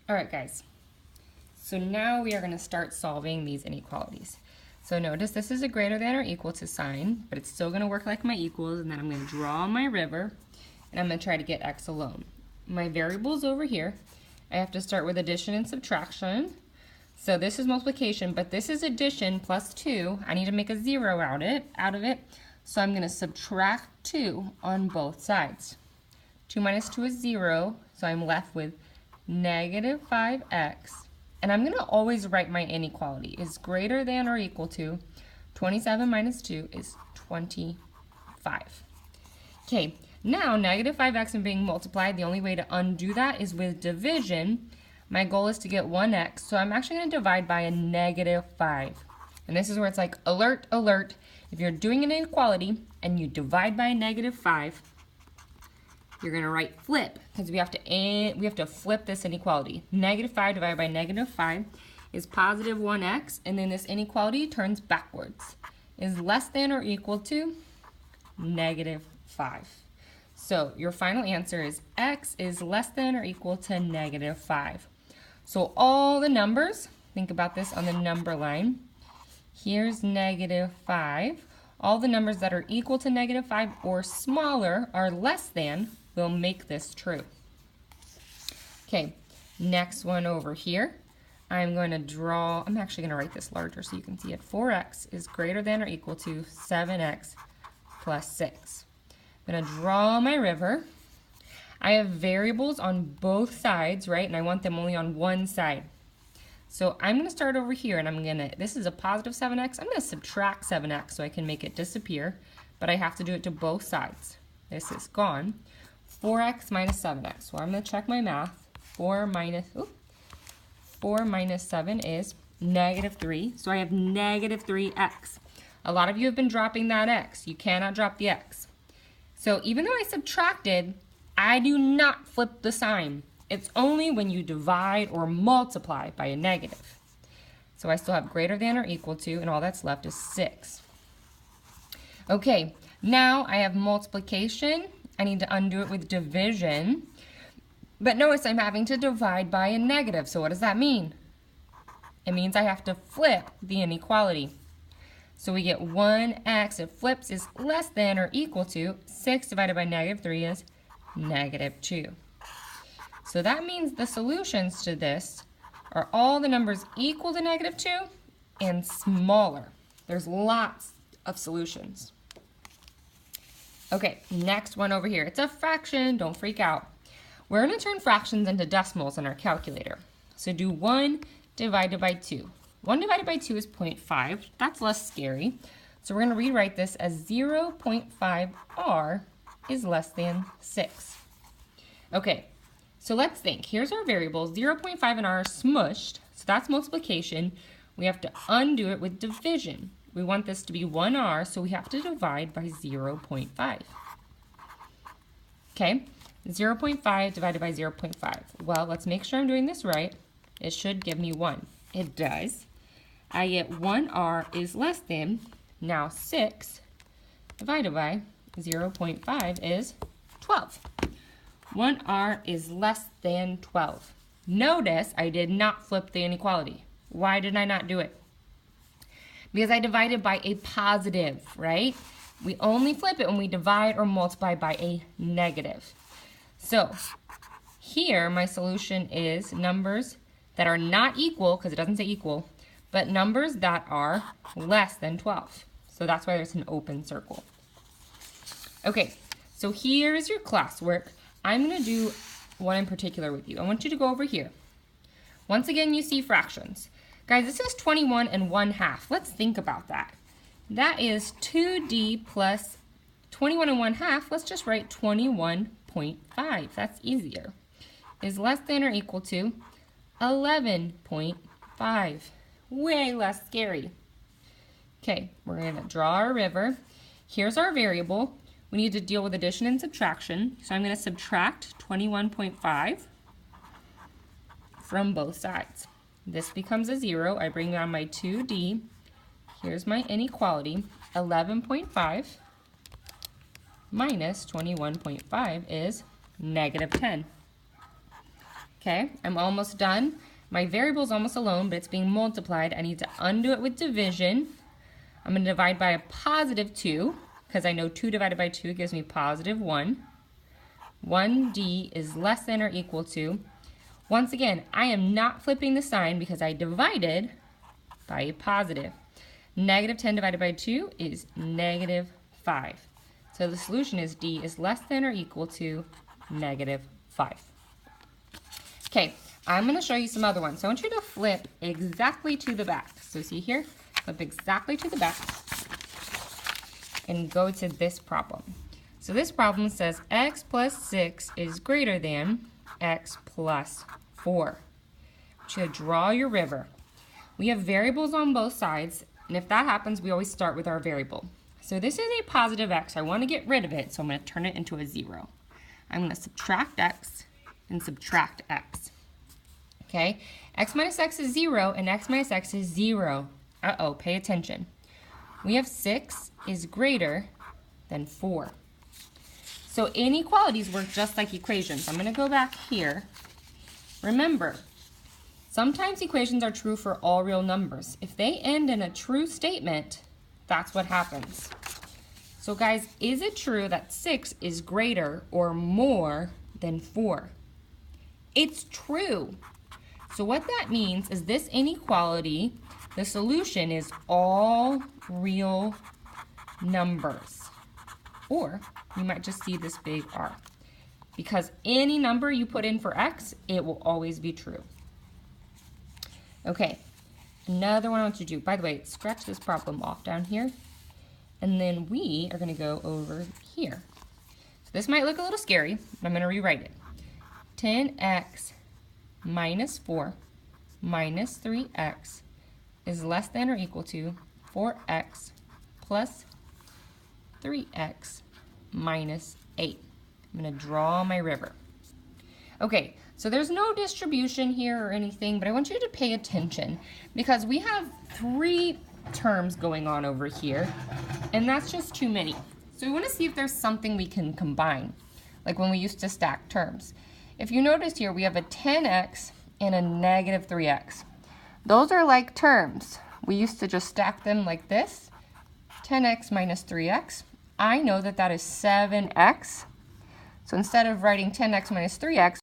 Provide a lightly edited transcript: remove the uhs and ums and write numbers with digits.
All right, guys. So now we are going to start solving these inequalities. So notice this is a greater than or equal to sign, but it's still going to work like my equals, and then I'm going to draw my river, and I'm going to try to get x alone. My variable's over here. I have to start with addition and subtraction. So this is multiplication, but this is addition plus 2. I need to make a 0 out of it. So I'm going to subtract 2 on both sides. 2 minus 2 is 0, so I'm left with negative 5x. And I'm going to always write my inequality. Is greater than or equal to 27 minus 2 is 25. Okay, now negative 5x and being multiplied, the only way to undo that is with division. My goal is to get 1x, so I'm actually going to divide by a negative 5. And this is where it's like, alert, alert. If you're doing an inequality and you divide by a negative 5, you're going to write flip, because we have to flip this inequality. Negative 5 divided by negative 5 is positive 1x, and then this inequality turns backwards. Is less than or equal to negative 5. So your final answer is x is less than or equal to negative 5. So all the numbers, think about this on the number line. Here's negative 5. All the numbers that are equal to negative 5 or smaller are less than will make this true. Okay, next one over here. I'm going to draw, I'm actually going to write this larger so you can see it. 4x is greater than or equal to 7x plus 6. I'm going to draw my river. I have variables on both sides, right? And I want them only on one side. So I'm going to start over here, and I'm going to, this is a positive 7x. I'm going to subtract 7x so I can make it disappear, but I have to do it to both sides. This is gone. 4x minus 7x. Well, I'm going to check my math. 4 minus 7 is negative 3. So I have negative 3x. A lot of you have been dropping that x. You cannot drop the x. So even though I subtracted, I do not flip the sign. It's only when you divide or multiply by a negative. So I still have greater than or equal to, and all that's left is 6. Okay, now I have multiplication. I need to undo it with division. But notice I'm having to divide by a negative. So what does that mean? It means I have to flip the inequality. So we get 1x, it flips, is less than or equal to 6 divided by negative 3 is negative 2. So that means the solutions to this are all the numbers equal to negative 2 and smaller. There's lots of solutions. Okay, next one over here. It's a fraction, don't freak out. We're going to turn fractions into decimals in our calculator. So do 1 divided by 2. 1 divided by 2 is 0.5. That's less scary. So we're going to rewrite this as 0.5r is less than 6. Okay, so let's think. Here's our variables. 0.5 and r are smushed, so that's multiplication. We have to undo it with division. We want this to be 1r, so we have to divide by 0.5. Okay, 0.5 divided by 0.5. Well, let's make sure I'm doing this right. It should give me 1. It does. I get 1r is less than, now 6 divided by 0.5 is 12. 1r is less than 12. Notice I did not flip the inequality. Why did I not do it? Because I divided by a positive, right? We only flip it when we divide or multiply by a negative. So here my solution is numbers that are not equal, because it doesn't say equal, but numbers that are less than 12. So that's why there's an open circle. Okay, so here's your classwork. I'm going to do one in particular with you. I want you to go over here. Once again, you see fractions. Guys, this is 21 and 1/2. Let's think about that. That is 2d plus 21 and 1/2. Let's just write 21.5. That's easier. Is less than or equal to 11.5. Way less scary. Okay, we're going to draw our river. Here's our variable. We need to deal with addition and subtraction. So I'm going to subtract 21.5 from both sides. This becomes a 0. I bring down my 2d. Here's my inequality. 11.5 minus 21.5 is negative 10. Okay, I'm almost done. My variable is almost alone, but it's being multiplied. I need to undo it with division. I'm going to divide by a positive 2, because I know 2 divided by 2 gives me positive 1. 1d is less than or equal to. Once again, I am not flipping the sign because I divided by a positive. Negative 10 divided by 2 is negative 5. So the solution is d is less than or equal to negative 5. Okay, I'm going to show you some other ones. So I want you to flip exactly to the back. So see here, flip exactly to the back and go to this problem. So this problem says x plus 6 is greater than x plus 4. I want you to draw your river. We have variables on both sides, and if that happens, we always start with our variable. So this is a positive x. I want to get rid of it, so I'm going to turn it into a 0. I'm going to subtract x and subtract x. Okay, x minus x is 0, and x minus x is 0. Uh-oh, pay attention. We have 6 is greater than 4. So inequalities work just like equations. I'm going to go back here. Remember, sometimes equations are true for all real numbers. If they end in a true statement, that's what happens. So guys, is it true that 6 is greater or more than 4? It's true. So what that means is this inequality, the solution is all real numbers. Or you might just see this big R. Because any number you put in for x, it will always be true. Okay, another one I want to do. By the way, scratch this problem off down here. And then we are going to go over here. So this might look a little scary, but I'm going to rewrite it. 10x minus 4 minus 3x is less than or equal to 4x plus 3x minus 8. I'm going to draw my river. Okay, so there's no distribution here or anything, but I want you to pay attention because we have 3 terms going on over here, and that's just too many. So we want to see if there's something we can combine, like when we used to stack terms. If you notice here, we have a 10x and a negative 3x. Those are like terms. We used to just stack them like this. 10x minus 3x. I know that that is 7x. So instead of writing 10x minus 3x,